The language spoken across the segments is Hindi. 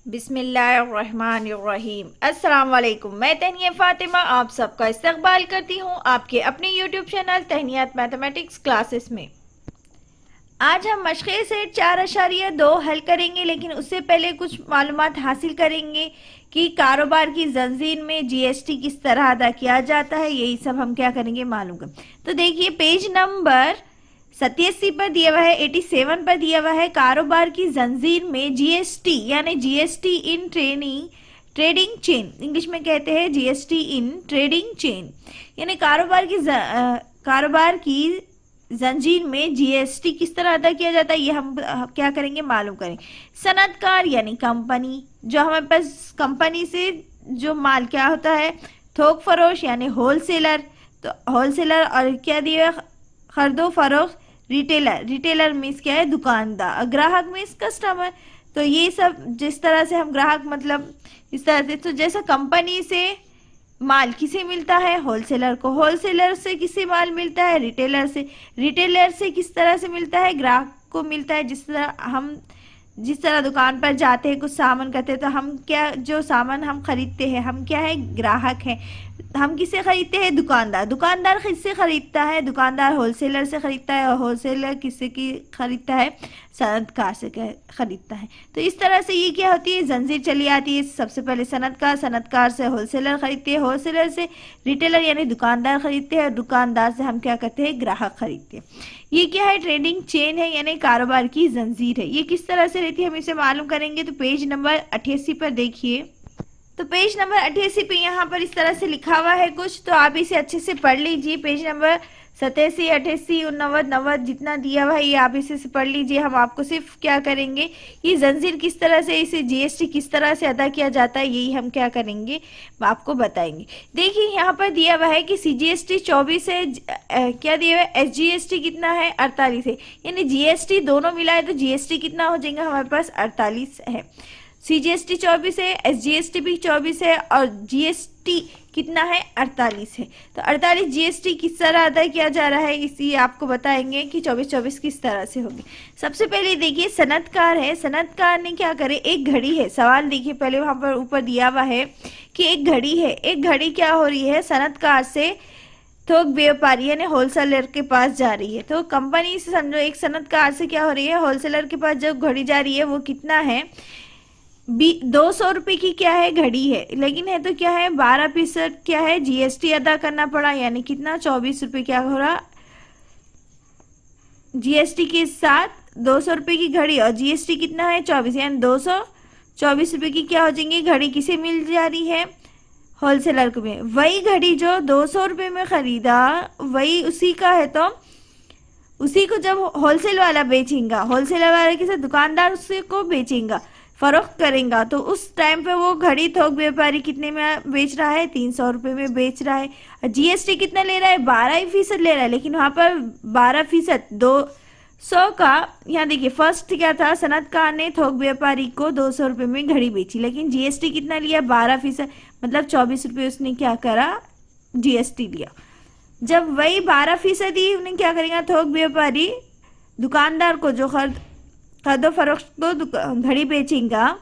बिस्मिल्लाहिर्रहमानिर्रहीम। अस्सलाम वालेकुम। मैं तहनिया फ़ातिमा आप सबका इस्तकबाल करती हूँ आपके अपने यूट्यूब चैनल तहनियात मैथमेटिक्स क्लासेस में। आज हम मशक़े सेट 4.2 हल करेंगे, लेकिन उससे पहले कुछ मालूमात हासिल करेंगे कि कारोबार की जंजीर में जीएसटी किस तरह अदा किया जाता है। यही सब हम क्या करेंगे मालूम कर। तो देखिए पेज नंबर 87 पर दिया हुआ है, 87 पर दिया हुआ है कारोबार की जंजीर में जीएसटी यानी GST in trading chain, English में कहते हैं जीएसटी इन ट्रेडिंग चेन, यानी कारोबार की जंजीर में जीएसटी किस तरह अदा किया जाता है ये हम क्या करेंगे मालूम करेंगे। सनतकार यानी कंपनी, जो हमारे पास कंपनी से जो माल क्या होता है, थोक फरोश यानी होलसेलर, तो होलसेलर और क्या दिया खरीदो फरोख्त रिटेलर, रिटेलर मीन्स क्या है दुकानदार, ग्राहक मीन्स कस्टमर। तो ये सब जिस तरह से हम ग्राहक मतलब इस तरह से, तो जैसा कंपनी से माल किसे मिलता है, होलसेलर को, होलसेलर से किसे माल मिलता है, रिटेलर से, रिटेलर से किस तरह से मिलता है, ग्राहक को मिलता है। जिस तरह दुकान पर जाते हैं कुछ सामान करते हैं, तो हम क्या जो सामान हम खरीदते हैं हम क्या है ग्राहक हैं। हम किससे खरीदते हैं, दुकानदार, दुकानदार किससे खरीदता है, दुकानदार होलसेलर से खरीदता है, और होलसेलर किससे की खरीदता है, सनतकार से खरीदता है। तो इस तरह से ये क्या होती है जंजीर चली आती है। सबसे पहले सनतकार, सनतकार से होलसेलर खरीदते हैं, होलसेलर से रिटेलर यानी दुकानदार खरीदते हैं, और दुकानदार से हम क्या करते हैं ग्राहक खरीदते हैं। ये क्या है ट्रेडिंग चेन है यानी कारोबार की जंजीर है। ये किस तरह से रहती है हम इसे मालूम करेंगे। तो पेज नंबर 88 पर देखिए, तो पेज नंबर 88 पे यहाँ पर इस तरह से लिखा हुआ है कुछ, तो आप इसे अच्छे से पढ़ लीजिए। पेज नंबर 87, 88, 89, 90 जितना दिया हुआ है ये आप इसे पढ़ लीजिए। हम आपको सिर्फ क्या करेंगे, ये जंजीर किस तरह से, इसे जीएसटी किस तरह से अदा किया जाता है यही हम क्या करेंगे आपको बताएंगे। देखिए यहाँ पर दिया हुआ है कि सीजीएसटी 24 है, क्या दिया हुआ है एसजीएसटी कितना है 48 है, यानी जीएसटी दोनों मिलाए तो जीएसटी कितना हो जाएगा हमारे पास 48 है। सीजीएसटी 24 है, एसजीएसटी भी 24 है, और जीएसटी कितना है 48 है। तो 48 जीएसटी किस तरह अदा किया जा रहा है इसी आपको बताएंगे कि 24-24 किस तरह से होगी। सबसे पहले देखिए सनतकार है, सनतकार ने क्या करे, एक घड़ी है, सवाल देखिए पहले वहां पर ऊपर दिया हुआ है कि एक घड़ी है, एक घड़ी क्या हो रही है सनतकार से थोक व्यापारी यानी होलसेलर के पास जा रही है। तो कंपनी से समझो एक सनतकार से क्या हो रही है, होलसेलर के पास जो घड़ी जा रही है वो कितना है 200 रुपये की क्या है घड़ी है, लेकिन है तो क्या है 12% क्या है जीएसटी अदा करना पड़ा, यानी कितना 24 रुपये क्या हो रहा जीएसटी के साथ 200 रुपये की घड़ी, और जीएसटी कितना है 24, यानी 224 रुपये की क्या हो जाएंगी घड़ी किसे मिल जा रही है, होलसेलर को में। वही घड़ी जो 200 रुपये में खरीदा वही उसी का है, तो उसी को जब होलसेल वाला बेचेगा, होलसेलर वाले के साथ दुकानदार उसी को बेचेगा, फरोख्त करेगा, तो उस टाइम पे वो घड़ी थोक व्यापारी कितने में बेच रहा है 300 रुपये में बेच रहा है। जीएसटी कितना ले रहा है 12% ले रहा है, लेकिन वहाँ पर 12% 200 का, यहाँ देखिए फर्स्ट क्या था सनतकार ने थोक व्यापारी को 200 रुपये में घड़ी बेची, लेकिन जीएसटी कितना लिया 12%, मतलब 24 रुपये उसने क्या करा जीएसटी लिया। जब वही 12% ही उन्हें क्या करेगा थोक व्यापारी दुकानदार को जो खरीदो फरोख्त को घड़ी बेचेगा,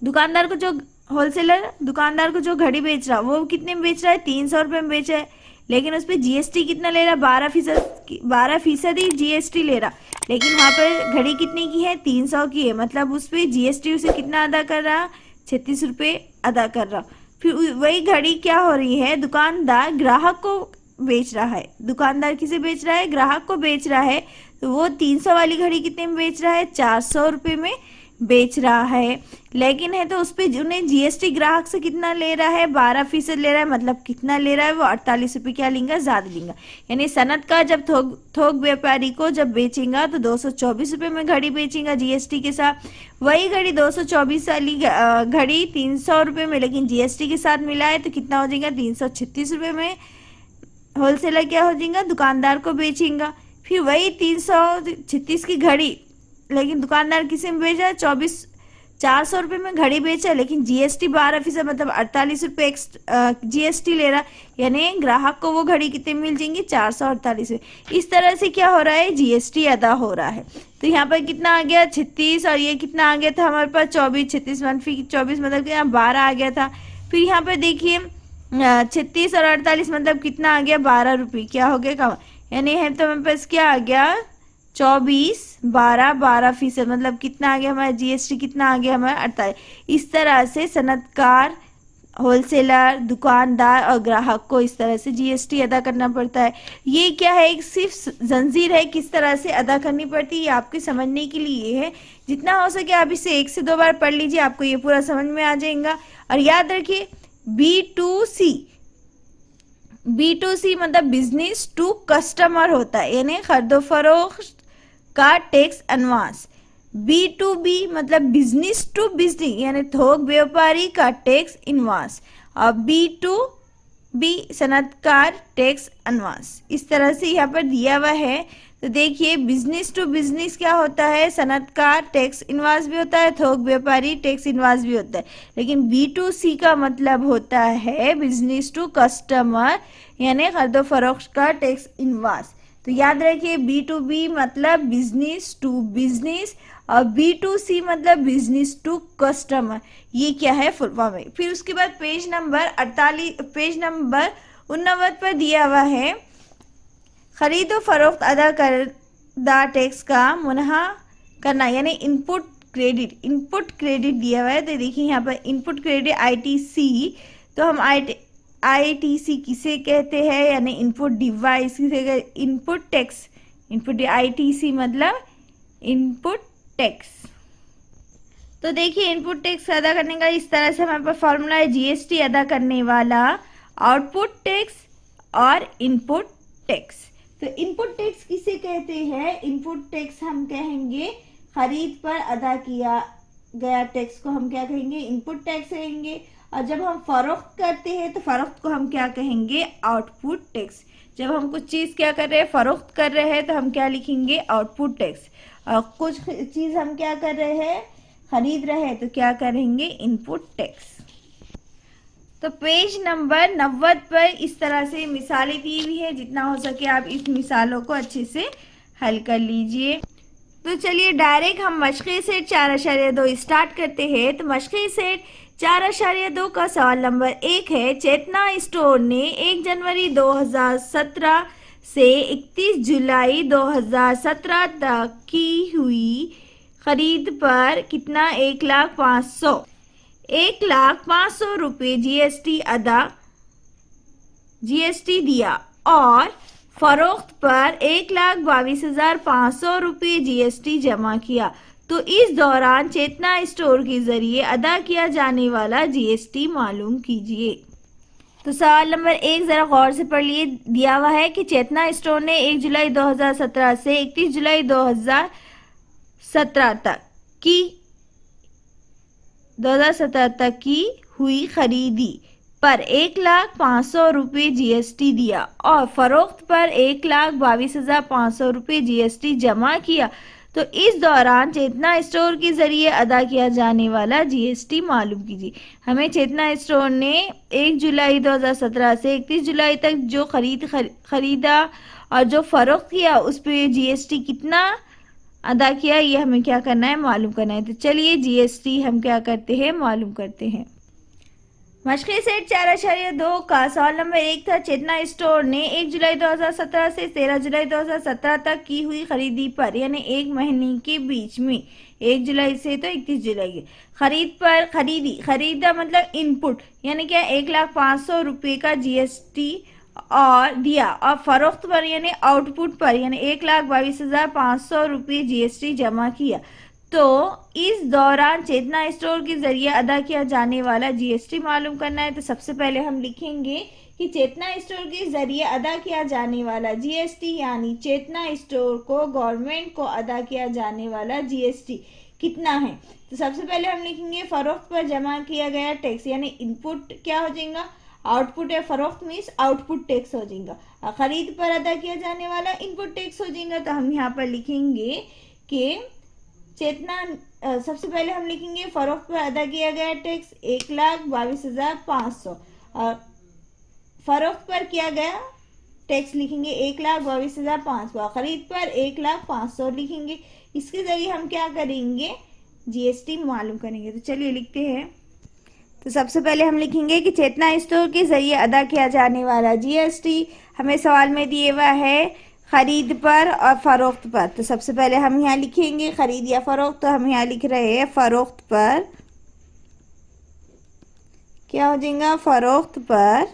दुकानदार को जो होलसेलर दुकानदार को जो घड़ी बेच रहा वो कितने में बेच रहा है 300 रुपये में बेच रहा है, लेकिन उस पर जीएसटी कितना ले रहा 12% ही जीएसटी ले रहा, लेकिन वहाँ पर घड़ी कितने की है 300 की है, मतलब उस पर जीएसटी उसे कितना अदा कर रहा 36 रुपये अदा कर रहा। फिर वही घड़ी क्या हो रही है दुकानदार ग्राहक को बेच रहा है, दुकानदार किसे बेच रहा है ग्राहक को बेच रहा है, तो वो 300 वाली घड़ी कितने में बेच रहा है 400 रुपये में बेच रहा है, लेकिन है तो उस पर उन्हें जीएसटी ग्राहक से कितना ले रहा है 12% ले रहा है, मतलब कितना ले रहा है वो 48 रुपये क्या लेंगे ज़्यादा लेंगे। यानी सनत का जब थोक व्यापारी को जब बेचेगा तो 224 रुपये में घड़ी बेचेगा जीएसटी के साथ, वही घड़ी 224 वाली घड़ी 300 रुपये में लेकिन जीएसटी के साथ मिलाए तो कितना हो जाएगा 336 रुपये में होलसेलर क्या हो जाएगा दुकानदार को बेचेगा। फिर वही 336 की घड़ी लेकिन दुकानदार किसे में बेच रहा है 400 रुपये में घड़ी बेचा, लेकिन जीएसटी 12% मतलब 48 रुपये जीएसटी ले रहा, यानी ग्राहक को वो घड़ी कितने मिल जाएंगी, 448 रुपये। इस तरह से क्या हो रहा है, जीएसटी अदा हो रहा है। तो यहाँ पर कितना आ गया 36, और ये कितना आ गया था हमारे पास 24, 36 मनफी 24 मतलब कि यहाँ 12 आ गया था। फिर यहाँ पर देखिए 36 और 48 मतलब कितना आ गया, 12 रुपये क्या हो गया कम, यानी है तो हमारे पास क्या आ गया 24, 12% मतलब कितना आ गया हमारा जीएसटी, कितना आ गया हमारा 48। इस तरह से सनतकार, होलसेलर, दुकानदार और ग्राहक को इस तरह से जीएसटी अदा करना पड़ता है। ये क्या है, एक सिर्फ जंजीर है, किस तरह से अदा करनी पड़ती है ये आपके समझने के लिए है। जितना हो सके आप इसे 1 से 2 बार पढ़ लीजिए, आपको ये पूरा समझ में आ जाएगा। और याद रखिए B2C मतलब बिजनेस टू कस्टमर होता है, यानी खरीदो फरोख्त का टैक्स एडवांस। B2B मतलब बिजनेस टू बिजनेस यानी थोक व्यापारी का टैक्स इनवांस, और B2B सनतकार टैक्स एडवांस। इस तरह से यहाँ पर दिया हुआ है। तो देखिए बिजनेस टू बिजनेस क्या होता है, सनतकार टैक्स इनवांस भी होता है, थोक व्यापारी टैक्स इनवांस भी होता है। लेकिन B2C का मतलब होता है बिजनेस टू कस्टमर, यानी खरीदो फरोख्त का टैक्स इनवांस। तो याद रखिए B2B मतलब बिजनेस टू बिजनेस, और B2C मतलब बिजनेस टू कस्टमर। ये क्या है फुल फॉर्म है। फिर उसके बाद पेज नंबर 49 पर दिया हुआ है, खरीदो फरोख्त अदा करदा टैक्स का मुनाहा करना, यानी इनपुट क्रेडिट दिया हुआ है। तो देखिए यहाँ पर इनपुट क्रेडिट ITC, तो हम ITC किसे कहते हैं, यानी इनपुट डिवाइस किसे, इनपुट टैक्स, इनपुट ITC मतलब इनपुट टैक्स। तो देखिए इनपुट टैक्स अदा करने का इस तरह से हमारे पास फॉर्मूला है, जीएसटी अदा करने वाला, आउटपुट टैक्स और इनपुट टैक्स। तो इनपुट टैक्स किसे कहते हैं, इनपुट टैक्स हम कहेंगे खरीद पर अदा किया गया टैक्स को हम क्या कहेंगे, इनपुट टैक्स कहेंगे। और जब हम फरोख्त करते हैं तो फरोख्त को हम क्या कहेंगे, आउटपुट टैक्स। जब हम कुछ चीज़ क्या कर रहे हैं, फरोख्त कर रहे हैं, तो हम क्या लिखेंगे, आउटपुट टैक्स। और कुछ चीज़ हम क्या कर रहे हैं, खरीद रहे हैं, तो क्या करेंगे, इनपुट टैक्स। तो पेज नंबर 90 पर इस तरह से मिसालें दी हुई है, जितना हो सके आप इस मिसालों को अच्छे से हल कर लीजिए। तो चलिए डायरेक्ट हम मशक़ी सेट 4.2 स्टार्ट करते हैं। तो मशक़ी सेट 4.2 का सवाल नंबर 1 है, चेतना स्टोर ने 1 जनवरी 2017 से 31 जुलाई 2017 तक की हुई खरीद पर कितना, 1,05,100 रुपये जीएसटी दिया, और फरोख्त पर 1,22,500 रुपये जीएसटी जमा किया। तो इस दौरान चेतना स्टोर के जरिए अदा किया जाने वाला जीएसटी मालूम कीजिए। तो सवाल नंबर 1 जरा गौर से पढ़ लिए। दिया हुआ है कि चेतना स्टोर ने 1 जुलाई 2017 से 31 जुलाई 2017 तक की हुई खरीदी पर 1,05,000 रुपये जीएसटी दिया, और फरोख्त पर 1,22,500 रुपये जीएसटी जमा किया। तो इस दौरान चेतना स्टोर के जरिए अदा किया जाने वाला जीएसटी मालूम कीजिए। हमें चेतना स्टोर ने 1 जुलाई 2017 से 31 जुलाई तक जो खरीदा और जो फरोख्त किया उस पर जीएसटी कितना अदा किया, ये हमें क्या करना है, मालूम करना है। तो चलिए जीएसटी हम क्या करते हैं, मालूम करते हैं। मशक़ी सेट 4.2 का सवाल नंबर 1 था, चेतना स्टोर ने 1 जुलाई 2017 से 13 जुलाई 2017 तक की हुई खरीदी पर, यानी 1 महीने के बीच में 1 जुलाई से तो 31 जुलाई की खरीद पर खरीदा मतलब इनपुट, यानी क्या 1,05,000 रुपये का जीएसटी और दिया, और फरोख्त पर यानी आउटपुट पर यानी 1,22,500 रुपये जीएसटी जमा किया। तो इस दौरान चेतना स्टोर के जरिए अदा किया जाने वाला जीएसटी मालूम करना है। तो सबसे पहले हम लिखेंगे कि चेतना स्टोर के जरिए अदा किया जाने वाला जीएसटी, यानी चेतना स्टोर को गवर्नमेंट को अदा किया जाने वाला जीएसटी कितना है। तो सबसे पहले हम लिखेंगे फरोख्त पर जमा किया गया टैक्स, यानी इनपुट क्या हो जाएगा, आउटपुट है, फरोख्त मीन्स आउटपुट टैक्स हो जाएगा, और खरीद पर अदा किया जाने वाला इनपुट टैक्स हो जाएगा। तो हम यहाँ पर लिखेंगे कि चेतना सबसे पहले हम लिखेंगे फरोख्त पर अदा किया गया टैक्स 1,22,500 और फरोख्त पर किया गया टैक्स लिखेंगे 1,22,500, खरीद पर 1,05,000 लिखेंगे। इसके जरिए हम क्या करेंगे, जीएसटी मालूम करेंगे। तो चलिए लिखते हैं। तो सबसे पहले हम लिखेंगे कि चेतना स्टोर के जरिए अदा किया जाने वाला जीएसटी हमें सवाल में दिए हुआ है खरीद पर और फरोख्त पर। तो सबसे पहले हम यहाँ लिखेंगे खरीद या फरोख्त। तो हम यहाँ लिख रहे हैं फरोख्त पर, क्या हो जाएगा, फरोख्त पर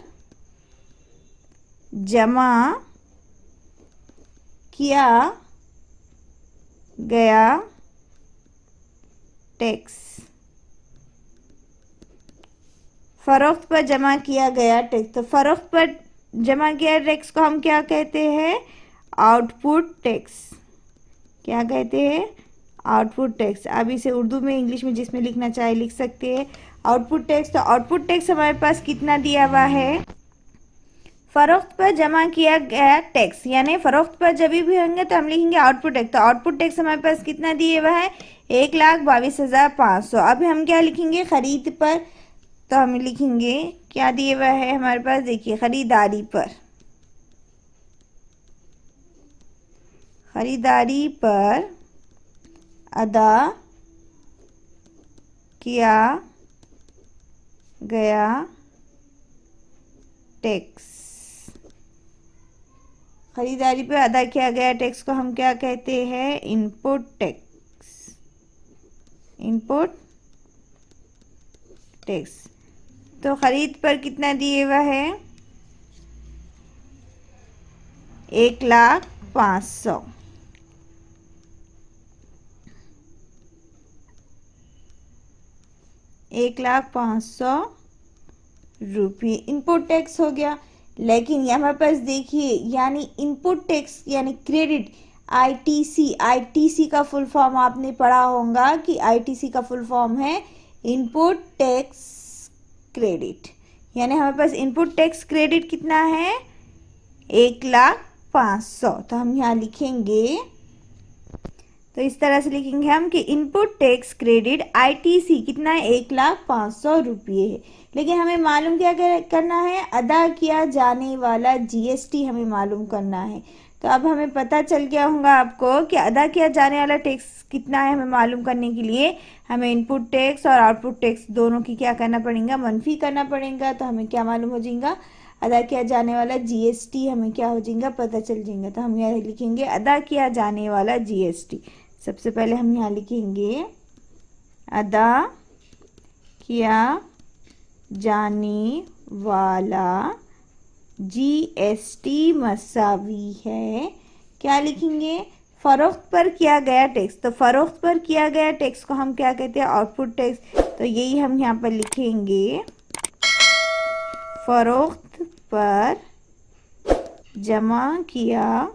जमा किया गया टैक्स। फरोख्त पर जमा किया गया टैक्स। तो फरोख्त पर जमा किया टैक्स को हम क्या कहते हैं, आउटपुट टैक्स। क्या कहते हैं, आउटपुट टैक्स। अब इसे उर्दू में इंग्लिश में जिसमें लिखना चाहे लिख सकते हैं, आउटपुट टैक्स। तो आउटपुट टैक्स हमारे पास कितना दिया हुआ है, फरोख्त पर जमा किया गया टैक्स, यानी फरोख्त पर जब भी होंगे तो हम लिखेंगे आउटपुट टैक्स। तो आउटपुट टैक्स हमारे पास कितना दिए हुआ है, 1,22,500। अभी हम क्या लिखेंगे, खरीद पर। तो हम लिखेंगे क्या दिए हुआ है हमारे पास, देखिए खरीदारी पर, खरीदारी पर अदा किया गया टैक्स। खरीदारी पर अदा किया गया टैक्स को हम क्या कहते हैं, इनपुट टैक्स। Input tax. तो खरीद पर कितना दिए हुआ है, 1,05,000। 1,05,000 रुपये इनपुट टैक्स हो गया। लेकिन ये हमारे पास देखिए, यानी इनपुट टैक्स यानी क्रेडिट, आईटीसी। आईटीसी का फुल फॉर्म आपने पढ़ा होगा कि आईटीसी का फुल फॉर्म है इनपुट टैक्स क्रेडिट। यानी हमारे पास इनपुट टैक्स क्रेडिट कितना है, 1,05,000। तो हम यहाँ लिखेंगे, तो इस तरह से लिखेंगे हम कि इनपुट टैक्स क्रेडिट आईटीसी कितना है, 1,05,000 रुपये है। लेकिन हमें मालूम क्या करना है, अदा किया जाने वाला जीएसटी हमें मालूम करना है। तो अब हमें पता चल गया होगा आपको कि अदा किया जाने वाला टैक्स कितना है। हमें मालूम करने के लिए हमें इनपुट टैक्स और आउटपुट टैक्स दोनों की क्या करना पड़ेगा, मनफी करना पड़ेगा। तो हमें क्या मालूम हो जाएगा, अदा किया जाने वाला जीएसटी हमें क्या हो जाएगा, पता चल जाएगा। तो हम यहाँ लिखेंगे अदा किया जाने वाला जीएसटी। सबसे पहले हम यहाँ लिखेंगे अदा किया जाने वाला जीएसटी मसावी है, क्या लिखेंगे, फरोख्त पर किया गया टैक्स। तो फरोख्त पर किया गया टैक्स को हम क्या कहते हैं, आउटपुट टैक्स। तो यही हम यहाँ पर लिखेंगे, फरोख्त पर जमा किया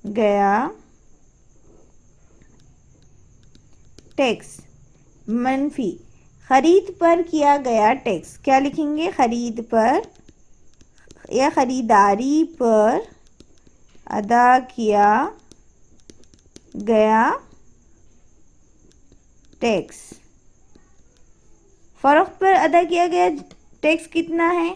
गया टैक्स मनफी खरीद पर किया गया टैक्स। क्या लिखेंगे, खरीद पर या खरीदारी पर अदा किया गया टैक्स। फरोख्त पर अदा किया गया टैक्स कितना है,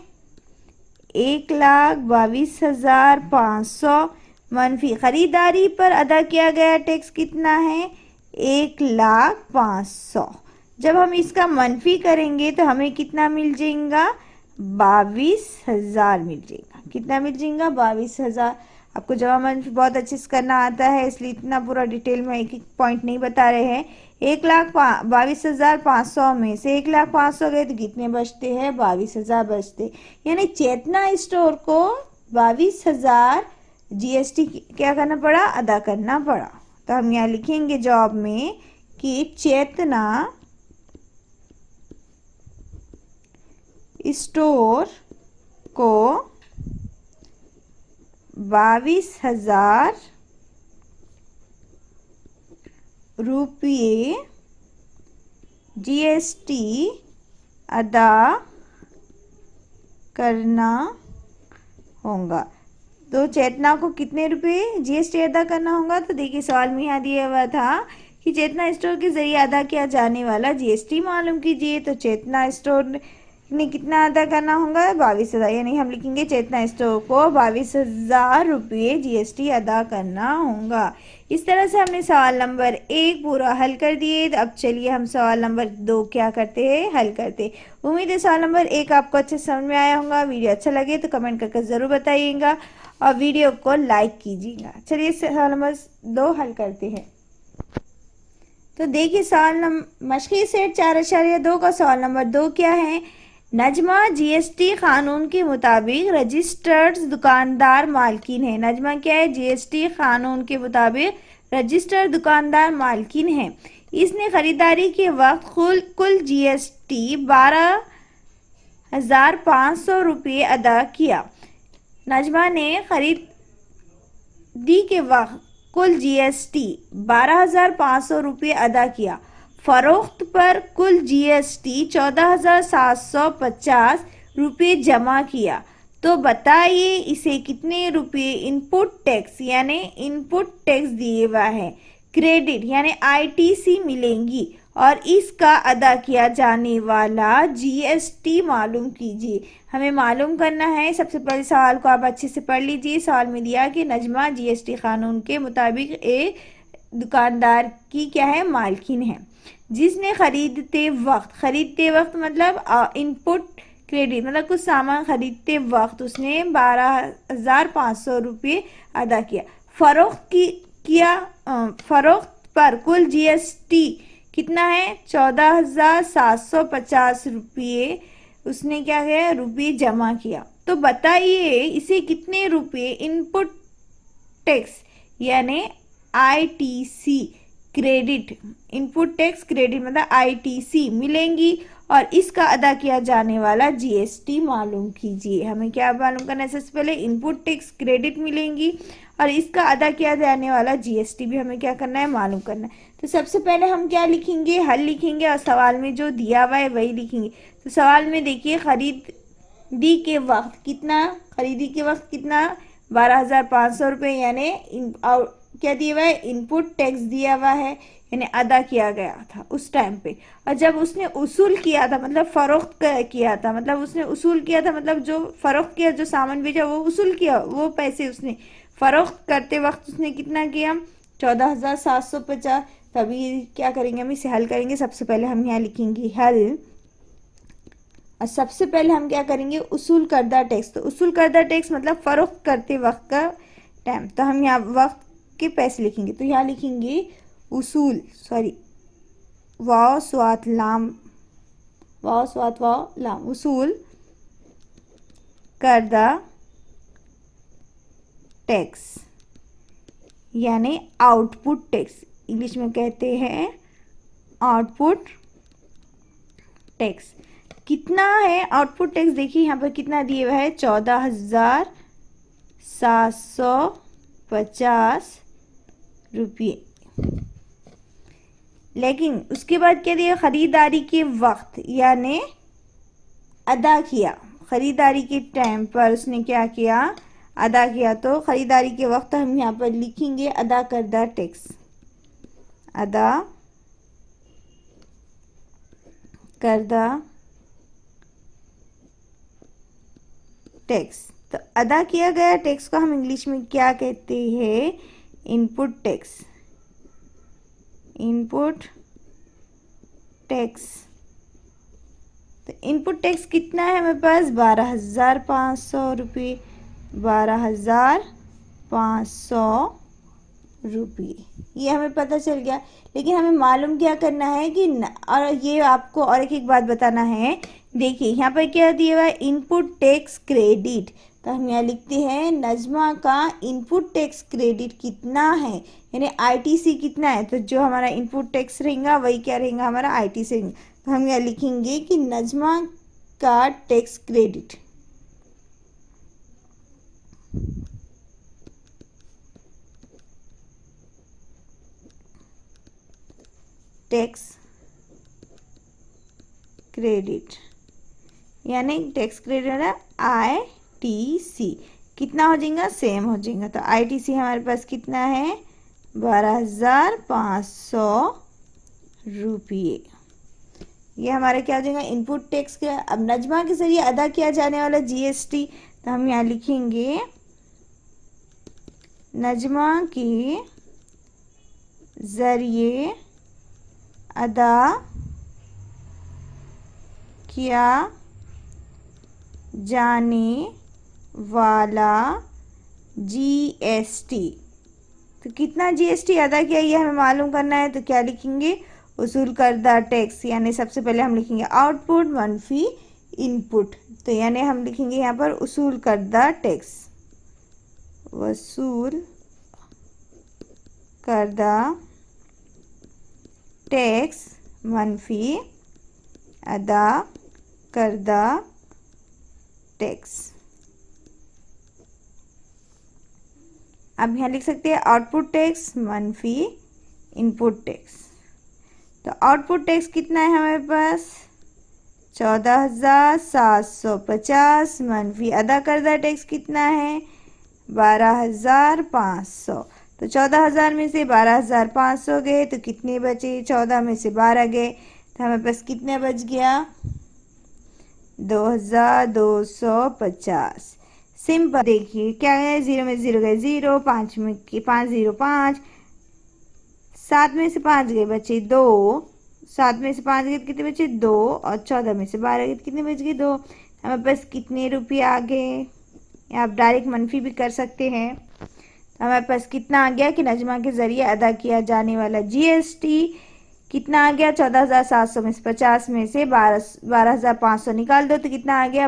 1,22,500 मनफी खरीदारी पर अदा किया गया टैक्स कितना है, 1,05,000। जब हम इसका मनफी करेंगे तो हमें कितना मिल जाएगा, 22,000 मिल जाएगा। कितना मिल जाएगा, 22,000। आपको जमा मनफी बहुत अच्छे से करना आता है, इसलिए इतना पूरा डिटेल में एक एक पॉइंट नहीं बता रहे हैं। 1,22,500 में से 1,05,000 गए तो कितने बचते हैं, 22,000 बचते। यानी चेतना स्टोर को 22,000 जीएसटी क्या करना पड़ा, अदा करना पड़ा। तो हम यहाँ लिखेंगे जॉब में कि चेतना स्टोर को 22,000 रुपये जीएसटी अदा करना होगा। तो चेतना को कितने रुपए जीएसटी अदा करना होगा? तो देखिए सवाल में यहाँ दिया हुआ था कि चेतना स्टोर के जरिए अदा किया जाने वाला जीएसटी मालूम कीजिए। तो चेतना स्टोर ने कितना अदा करना होगा? 22,000, यानी हम लिखेंगे चेतना स्टोर को 22,000 रुपये जीएसटी अदा करना होगा। इस तरह से हमने सवाल नंबर 1 पूरा हल कर दिए। अब चलिए हम सवाल नंबर 2 क्या करते हैं, हल करते हैं। उम्मीद है सवाल नंबर 1 आपको अच्छे समझ में आया होगा। वीडियो अच्छा लगे तो कमेंट करके ज़रूर बताइएगा और वीडियो को लाइक कीजिएगा। चलिए सवाल नंबर 2 हल करते हैं। तो देखिए सवाल नंबर मशक़ी सेट 4.2 का सवाल नंबर 2 क्या है? नजमा जीएसटी कानून के मुताबिक रजिस्टर्ड दुकानदार मालकिन है। नजमा क्या है? जीएसटी कानून के मुताबिक रजिस्टर्ड दुकानदार मालकिन है। इसने खरीदारी के वक्त कुल जीएसटी 12,500 रुपये अदा किया। नजमा ने खरीदी के वक्त कुल जीएसटी 12,500 रुपये अदा किया। फरोख्त पर कुल जीएसटी 14,750 रुपये जमा किया। तो बताइए इसे कितने रुपये इनपुट टैक्स यानी इनपुट टैक्स दिए हुआ है, क्रेडिट यानी आईटीसी मिलेंगी और इसका अदा किया जाने वाला जीएसटी मालूम कीजिए। हमें मालूम करना है। सबसे पहले सवाल को आप अच्छे से पढ़ लीजिए। सवाल में दिया कि नजमा जीएसटी कानून के मुताबिक एक दुकानदार की क्या है? मालकिन है, जिसने खरीदते वक्त मतलब इनपुट क्रेडिट मतलब कुछ सामान खरीदते वक्त उसने 12,500 रुपये अदा किया। फरोख्त पर कुल जीएसटी कितना है? 14,750 रुपये उसने क्या किया? रुपये जमा किया। तो बताइए इसे कितने रुपये इनपुट टैक्स यानी ITC credit, input tax credit मतलब आईटीसी मिलेंगी और इसका अदा किया जाने वाला जीएसटी मालूम कीजिए। हमें क्या मालूम करना है? सबसे पहले इनपुट टैक्स क्रेडिट मिलेंगी और इसका अदा किया जाने वाला जीएसटी भी हमें क्या करना है? मालूम करना है। तो सबसे पहले हम क्या लिखेंगे? हल लिखेंगे और सवाल में जो दिया हुआ है वही लिखेंगे। तो सवाल में देखिए खरीदी के वक्त कितना 12,500 रुपये यानी क्या दिया हुआ है? इनपुट टैक्स दिया हुआ है यानी अदा किया गया था उस टाइम पे। और जब उसने उसूल किया था मतलब फरोख्त किया था मतलब उसने उसूल किया था मतलब जो फरोख्त किया, जो सामान बेचा वो उसूल किया, वो पैसे उसने फरोख्त करते वक्त उसने कितना किया? 14,750। तभी क्या करेंगे? हम इसे हल करेंगे। सबसे पहले हम यहाँ लिखेंगे हल और सबसे पहले हम क्या करेंगे? उसूल करदा टैक्स। तो उसूल करदा टैक्स मतलब फरोख्त करते वक्त का टाइम। तो हम यहाँ वक्त के पैसे लिखेंगे। तो यहाँ लिखेंगे उसूल उसूल करदा टैक्स यानी आउटपुट टैक्स, इंग्लिश में कहते हैं आउटपुट टैक्स। कितना है आउटपुट टैक्स? देखिए यहाँ पर कितना दिए हुआ है? 14,750 रुपये। लेकिन उसके बाद क्या दिया? खरीदारी के वक्त यानी अदा किया, खरीदारी के टाइम पर उसने क्या किया? अदा किया। तो खरीदारी के वक्त हम यहाँ पर लिखेंगे अदा करदा टैक्स, अदा करदा टैक्स। तो अदा किया गया टैक्स को हम इंग्लिश में क्या कहते हैं? Input tax, input tax. तो इनपुट टैक्स कितना है हमारे पास? 12,500 रुपये, 12,500 रुपये ये हमें पता चल गया। लेकिन हमें मालूम क्या करना है कि और ये आपको और एक बात बताना है। देखिए यहाँ पर क्या दिया हुआ है? Input tax credit. तो हम यहाँ लिखते हैं नजमा का इनपुट टैक्स क्रेडिट कितना है यानी आईटीसी कितना है। तो जो हमारा इनपुट टैक्स रहेगा वही क्या रहेगा? हमारा आईटीसी रहेगा। तो हम यहाँ लिखेंगे कि नजमा का टैक्स क्रेडिट टैक्स क्रेडिट यानी टैक्स क्रेडिट है आईटीसी कितना हो जाएगा, सेम हो जाएगा। तो ITC हमारे पास कितना है, 12,500 रुपये। ये हमारा क्या हो जाएगा, इनपुट टैक्स का। अब नजमा के जरिए अदा किया जाने वाला GST, तो हम यहाँ लिखेंगे नजमा के जरिए अदा किया जाने वाला GST। तो कितना GST अदा किया ये हमें मालूम करना है। तो क्या लिखेंगे, वसूल करदा टैक्स, यानी सबसे पहले हम लिखेंगे आउटपुट मनफी इनपुट। तो यानी हम लिखेंगे यहाँ पर वसूल करदा टैक्स, वसूल करदा टैक्स मनफी अदा करदा टैक्स। अब यहाँ लिख सकते हैं आउटपुट टैक्स मनफी इनपुट टैक्स। तो आउटपुट टैक्स कितना है हमारे पास, 14,750 मनफी अदा करदा टैक्स कितना है, 12,500। तो 14,000 में से 12,500 गए तो कितने बचे, 14 में से 12 गए तो हमारे पास कितने बच गया, 2,250। सिंपल। देखिए क्या है, 0 में 0 गए 0, 5 में 5 0 5, 7 में से 5 गए बचे 2, 7 में से 5 गए कितने बचे 2, और 14 में से 12 गए कितने बच गए 2। हमारे पास कितने रुपये आ गए, आप डायरेक्ट मनफी भी कर सकते हैं। तो हमारे पास कितना आ गया कि नजमा के ज़रिए अदा किया जाने वाला GST कितना आ गया, 14,700 में से 50 में से 12,500 निकाल दो तो कितना आ गया,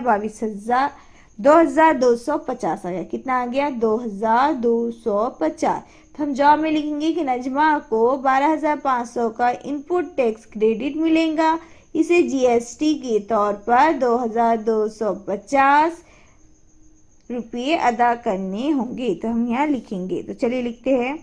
2,250 आ गया। कितना आ गया, 2,250। तो हम जवाब में लिखेंगे कि नजमा को 12,500 का इनपुट टैक्स क्रेडिट मिलेगा, इसे GST के तौर पर 2,250 रुपये अदा करने होंगे। तो हम यहाँ लिखेंगे, तो चलिए लिखते हैं।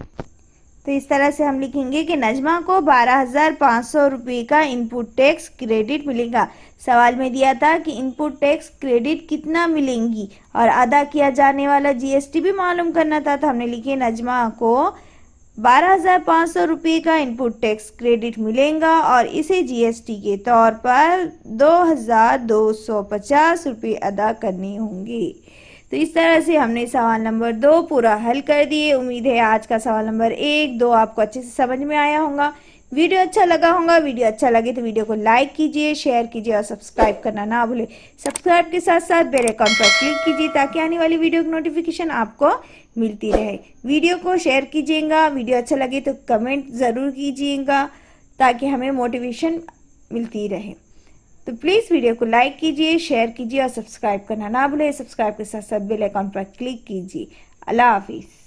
तो इस तरह से हम लिखेंगे कि नजमा को 12,500 रुपये का इनपुट टैक्स क्रेडिट मिलेगा। सवाल में दिया था कि इनपुट टैक्स क्रेडिट कितना मिलेंगी और अदा किया जाने वाला GST भी मालूम करना था। तो हमने लिखे नजमा को 12,500 रुपये का इनपुट टैक्स क्रेडिट मिलेगा और इसे GST के तौर पर 2,250 रुपये अदा करने होंगे। तो इस तरह से हमने सवाल नंबर 2 पूरा हल कर दिए। उम्मीद है आज का सवाल नंबर 1, 2 आपको अच्छे से समझ में आया होगा। वीडियो अच्छा लगा होगा, वीडियो अच्छा लगे तो वीडियो को लाइक कीजिए, शेयर कीजिए और सब्सक्राइब करना ना भूलें। सब्सक्राइब के साथ साथ बेल आइकन पर क्लिक कीजिए ताकि आने वाली वीडियो की नोटिफिकेशन आपको मिलती रहे। वीडियो को शेयर कीजिएगा, वीडियो अच्छा लगे तो कमेंट ज़रूर कीजिएगा ताकि हमें मोटिवेशन मिलती रहे। तो प्लीज़ वीडियो को लाइक कीजिए, शेयर कीजिए और सब्सक्राइब करना ना भूलें। सब्सक्राइब के साथ साथ बेल आइकन पर क्लिक कीजिए। अल्लाह हाफिज़।